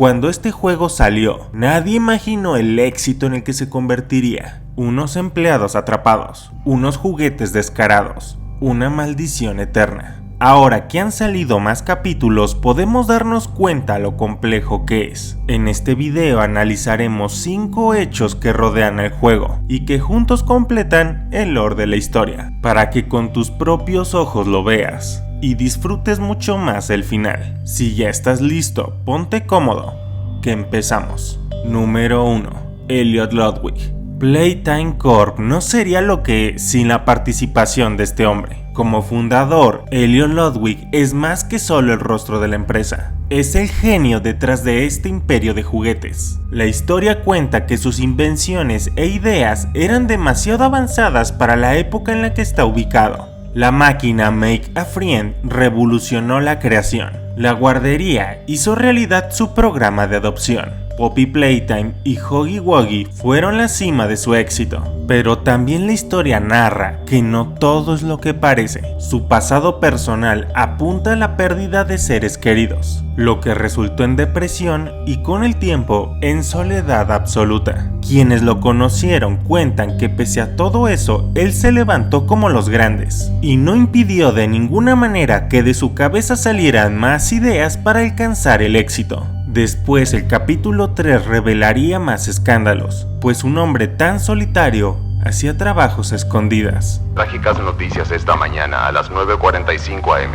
Cuando este juego salió, nadie imaginó el éxito en el que se convertiría. Unos empleados atrapados, unos juguetes descarados, una maldición eterna. Ahora que han salido más capítulos, podemos darnos cuenta lo complejo que es. En este video analizaremos 5 hechos que rodean el juego y que juntos completan el lore de la historia, para que con tus propios ojos lo veas y disfrutes mucho más el final. Si ya estás listo, ponte cómodo, que empezamos. Número 1. Elliot Ludwig. Playtime Corp no sería lo que es sin la participación de este hombre. Como fundador, Elliot Ludwig es más que solo el rostro de la empresa. Es el genio detrás de este imperio de juguetes. La historia cuenta que sus invenciones e ideas eran demasiado avanzadas para la época en la que está ubicado. La máquina Make a Friend revolucionó la creación. La guardería hizo realidad su programa de adopción. Poppy Playtime y Huggy Wuggy fueron la cima de su éxito, pero también la historia narra que no todo es lo que parece. Su pasado personal apunta a la pérdida de seres queridos, lo que resultó en depresión y con el tiempo en soledad absoluta. Quienes lo conocieron cuentan que pese a todo eso, él se levantó como los grandes y no impidió de ninguna manera que de su cabeza salieran más ideas para alcanzar el éxito. Después el capítulo 3 revelaría más escándalos, pues un hombre tan solitario hacía trabajos a escondidas. Trágicas noticias esta mañana a las 9:45 am.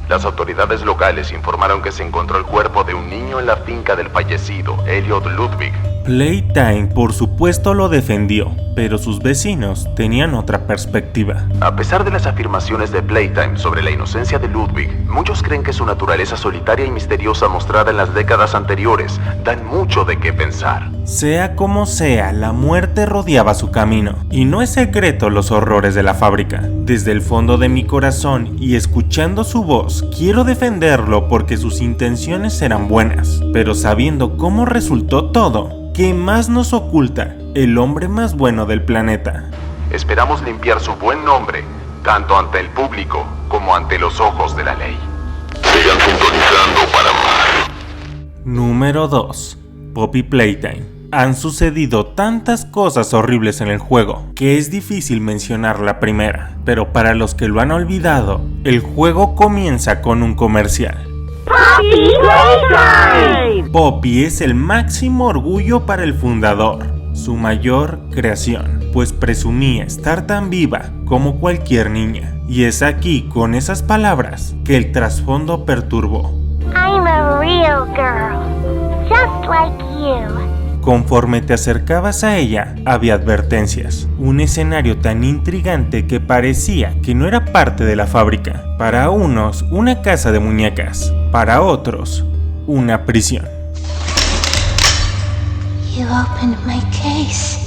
Las autoridades locales informaron que se encontró el cuerpo de un niño en la finca del fallecido Elliot Ludwig. Playtime por supuesto lo defendió, pero sus vecinos tenían otra perspectiva. A pesar de las afirmaciones de Playtime sobre la inocencia de Ludwig, muchos creen que su naturaleza solitaria y misteriosa mostrada en las décadas anteriores dan mucho de qué pensar. Sea como sea, la muerte rodeaba su camino, y no es secreto los horrores de la fábrica. Desde el fondo de mi corazón y escuchando su voz, quiero defenderlo porque sus intenciones eran buenas, pero sabiendo cómo resultó todo, ¿qué más nos oculta el hombre más bueno del planeta? Esperamos limpiar su buen nombre, tanto ante el público como ante los ojos de la ley. Sigan sintonizando para más. Número 2. Poppy Playtime. Han sucedido tantas cosas horribles en el juego que es difícil mencionar la primera, pero para los que lo han olvidado, el juego comienza con un comercial. Poppy Playtime. Poppy es el máximo orgullo para el fundador, su mayor creación, pues presumía estar tan viva como cualquier niña. Y es aquí, con esas palabras, que el trasfondo perturbó. I'm a real girl, just like you. Conforme te acercabas a ella, había advertencias. Un escenario tan intrigante que parecía que no era parte de la fábrica. Para unos, una casa de muñecas. Para otros, una prisión. You opened my case.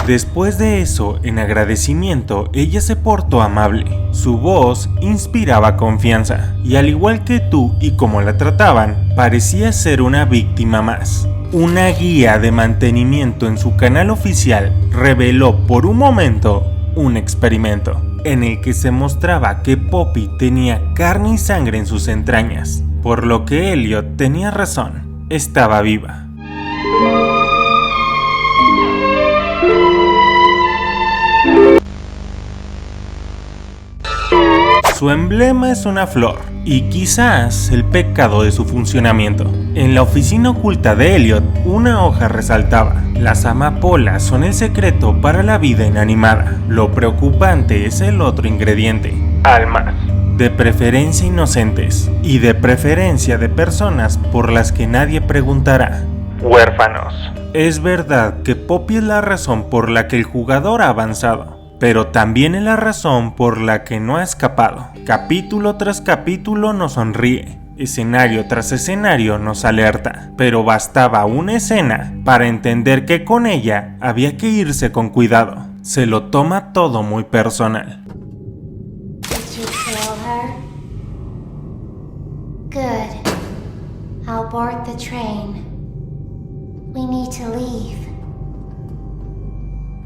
Después de eso, en agradecimiento, ella se portó amable. Su voz inspiraba confianza. Y al igual que tú y como la trataban, parecía ser una víctima más. Una guía de mantenimiento en su canal oficial reveló por un momento un experimento en el que se mostraba que Poppy tenía carne y sangre en sus entrañas, por lo que Elliot tenía razón, estaba viva. Su emblema es una flor, y quizás el pecado de su funcionamiento. En la oficina oculta de Elliot, una hoja resaltaba: las amapolas son el secreto para la vida inanimada. Lo preocupante es el otro ingrediente: almas. De preferencia inocentes, y de preferencia de personas por las que nadie preguntará. Huérfanos. Es verdad que Poppy es la razón por la que el jugador ha avanzado, pero también es la razón por la que no ha escapado. Capítulo tras capítulo nos sonríe, escenario tras escenario nos alerta, pero bastaba una escena para entender que con ella había que irse con cuidado. Se lo toma todo muy personal. Did you kill her? Good. I'll board the train. We need to leave.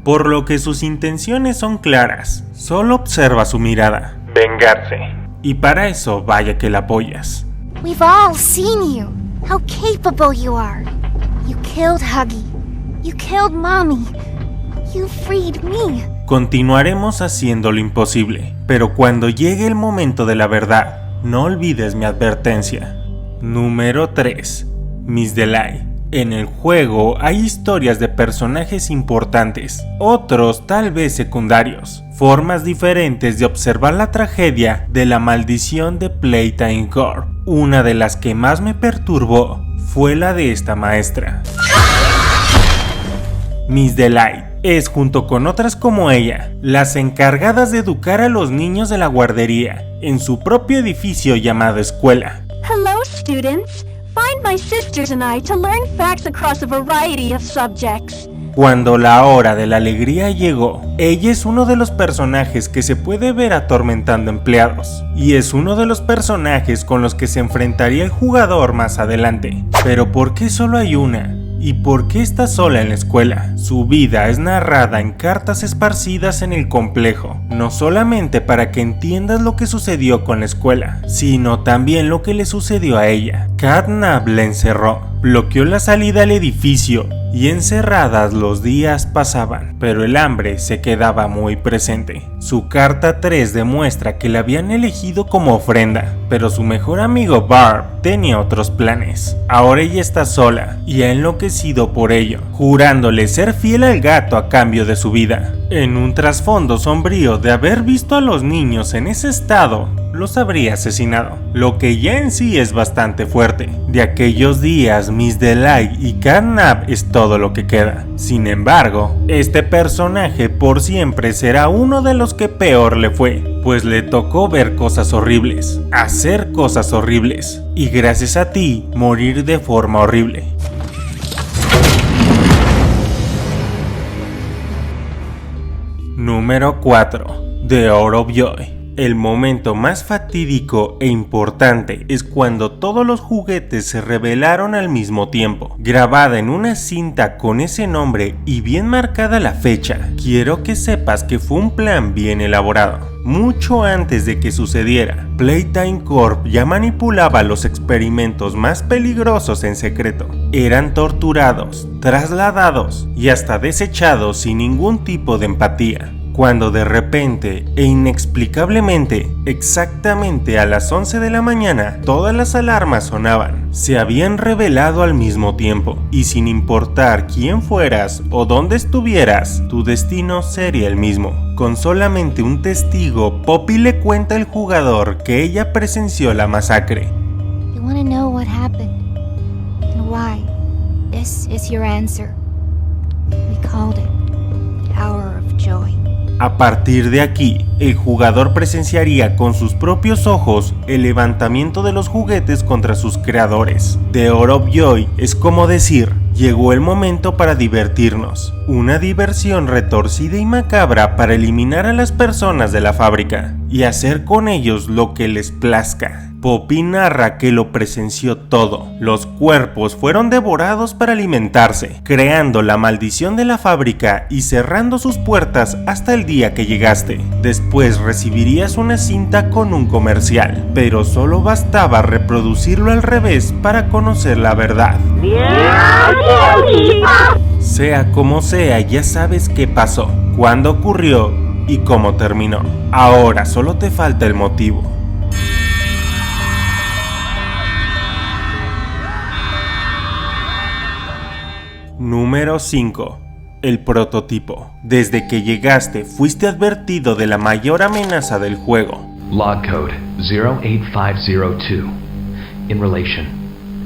Por lo que sus intenciones son claras, solo observa su mirada: vengarse. Y para eso vaya que la apoyas. We've all seen you. how capable you are. You killed Huggy. You killed Mommy. You freed me. Continuaremos haciendo lo imposible, pero cuando llegue el momento de la verdad, no olvides mi advertencia. Número 3. Miss Delay. En el juego hay historias de personajes importantes, otros tal vez secundarios, formas diferentes de observar la tragedia de la maldición de Playtime Corp. Una de las que más me perturbó fue la de esta maestra. Miss Delight es, junto con otras como ella, las encargadas de educar a los niños de la guardería en su propio edificio llamado escuela. Hello, students. Find my sisters and I to learn facts across a variety of subjects. Cuando la hora de la alegría llegó, ella es uno de los personajes que se puede ver atormentando empleados, y es uno de los personajes con los que se enfrentaría el jugador más adelante. Pero ¿por qué solo hay una? ¿Y por qué está sola en la escuela? Su vida es narrada en cartas esparcidas en el complejo, no solamente para que entiendas lo que sucedió con la escuela, sino también lo que le sucedió a ella. Catnap la encerró, bloqueó la salida al edificio, y encerradas los días pasaban, pero el hambre se quedaba muy presente. Su carta 3 demuestra que la habían elegido como ofrenda, pero su mejor amigo Barb tenía otros planes. Ahora ella está sola y ha enloquecido por ello, jurándole ser fiel al gato a cambio de su vida. En un trasfondo sombrío de haber visto a los niños en ese estado, los habría asesinado, lo que ya en sí es bastante fuerte. De aquellos días, Miss Delight y Catnap es todo lo que queda. Sin embargo, este personaje por siempre será uno de los que peor le fue, pues le tocó ver cosas horribles, hacer cosas horribles, y gracias a ti, morir de forma horrible. Número 4. The Hour of Joy. El momento más fatídico e importante es cuando todos los juguetes se revelaron al mismo tiempo, grabada en una cinta con ese nombre y bien marcada la fecha. Quiero que sepas que fue un plan bien elaborado. Mucho antes de que sucediera, Playtime Corp ya manipulaba los experimentos más peligrosos en secreto. Eran torturados, trasladados y hasta desechados sin ningún tipo de empatía. Cuando de repente e inexplicablemente, exactamente a las 11 de la mañana, todas las alarmas sonaban. Se habían revelado al mismo tiempo, y sin importar quién fueras o dónde estuvieras, tu destino sería el mismo. Con solamente un testigo, Poppy le cuenta al jugador que ella presenció la masacre. You want to know what happened and why? This is your answer. We called it the Hour of Joy. A partir de aquí, el jugador presenciaría con sus propios ojos el levantamiento de los juguetes contra sus creadores. The Hour of Joy es como decir, llegó el momento para divertirnos, una diversión retorcida y macabra para eliminar a las personas de la fábrica y hacer con ellos lo que les plazca. Poppy narra que lo presenció todo. Los cuerpos fueron devorados para alimentarse, creando la maldición de la fábrica y cerrando sus puertas hasta el día que llegaste. Después recibirías una cinta con un comercial, pero solo bastaba reproducirlo al revés para conocer la verdad. Sea como sea, ya sabes qué pasó, cuándo ocurrió y cómo terminó. Ahora solo te falta el motivo. Número 5. El prototipo. Desde que llegaste, fuiste advertido de la mayor amenaza del juego. Log code 08502. In relation,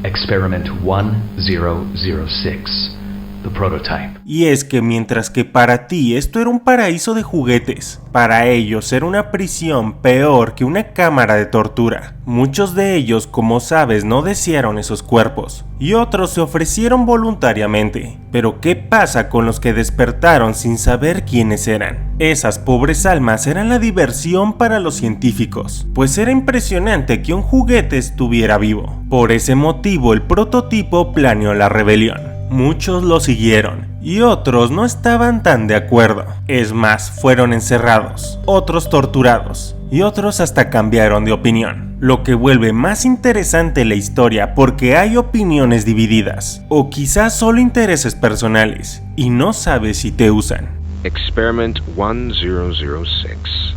experiment 1006. The prototype. Y es que mientras que para ti esto era un paraíso de juguetes, para ellos era una prisión peor que una cámara de tortura. Muchos de ellos, como sabes, no desearon esos cuerpos, y otros se ofrecieron voluntariamente. Pero ¿qué pasa con los que despertaron sin saber quiénes eran? Esas pobres almas eran la diversión para los científicos, pues era impresionante que un juguete estuviera vivo. Por ese motivo el prototipo planeó la rebelión. Muchos lo siguieron y otros no estaban tan de acuerdo. Es más, fueron encerrados, otros torturados y otros hasta cambiaron de opinión. lo que vuelve más interesante la historia porque hay opiniones divididas, o quizás solo intereses personales, y no sabes si te usan. Experiment 1006.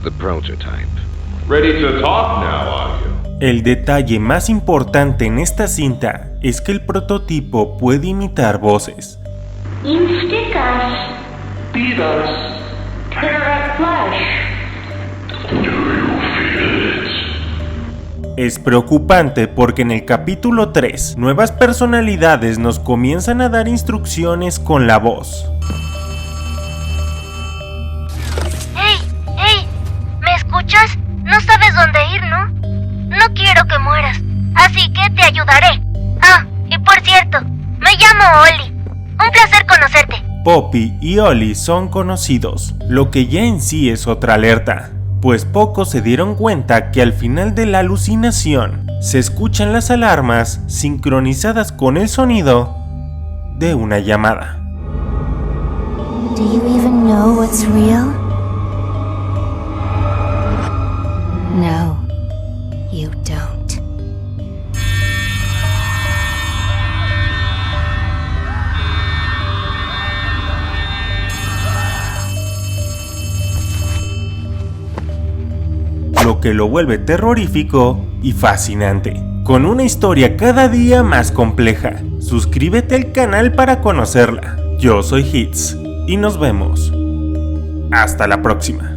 The prototype. Ready to talk now, are you? El detalle más importante en esta cinta es que el prototipo puede imitar voces. Es preocupante porque en el capítulo 3, nuevas personalidades nos comienzan a dar instrucciones con la voz. ¡Hey! ¿Me escuchas? No sabes dónde ir, ¿no? No quiero que mueras, así que te ayudaré. Ah, y por cierto, me llamo Ollie. Un placer conocerte. Poppy y Ollie son conocidos, lo que ya en sí es otra alerta, pues pocos se dieron cuenta que al final de la alucinación se escuchan las alarmas sincronizadas con el sonido de una llamada. Do you even know what's real? No, you don't. Lo que lo vuelve terrorífico y fascinante, con una historia cada día más compleja. Suscríbete al canal para conocerla. Yo soy Hits y nos vemos. Hasta la próxima.